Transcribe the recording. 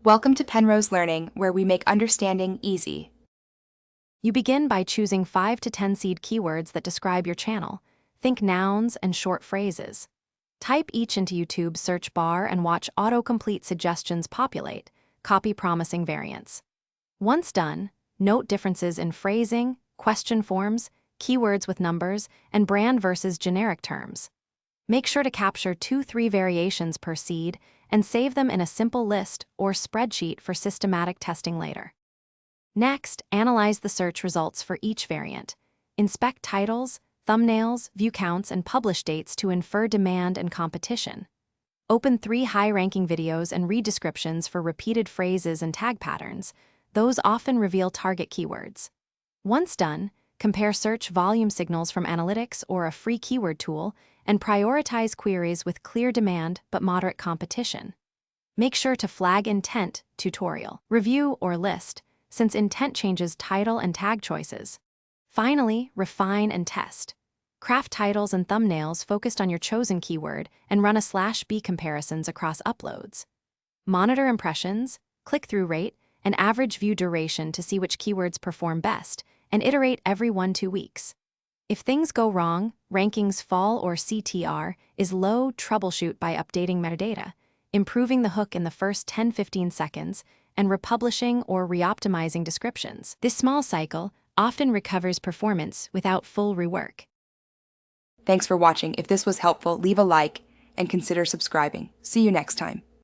Welcome to Penrose Learning, where we make understanding easy. You begin by choosing 5 to 10 seed keywords that describe your channel. Think nouns and short phrases. Type each into YouTube's search bar and watch autocomplete suggestions populate, copy promising variants. Once done, note differences in phrasing, question forms, keywords with numbers, and brand versus generic terms. Make sure to capture 2-3 variations per seed and save them in a simple list or spreadsheet for systematic testing later. Next, analyze the search results for each variant. Inspect titles, thumbnails, view counts, and publish dates to infer demand and competition. Open 3 high-ranking videos and read descriptions for repeated phrases and tag patterns. Those often reveal target keywords. Once done, compare search volume signals from analytics or a free keyword tool and prioritize queries with clear demand but moderate competition. Make sure to flag intent, tutorial, review, or list, since intent changes title and tag choices. Finally, refine and test. Craft titles and thumbnails focused on your chosen keyword and run a/B comparisons across uploads. Monitor impressions, click-through rate, and average view duration to see which keywords perform best, and iterate every 1-2 weeks. If things go wrong, rankings fall, or CTR is low, troubleshoot by updating metadata, improving the hook in the first 10-15 seconds, and republishing or reoptimizing descriptions. This small cycle often recovers performance without full rework. Thanks for watching. If this was helpful, leave a like and consider subscribing. See you next time.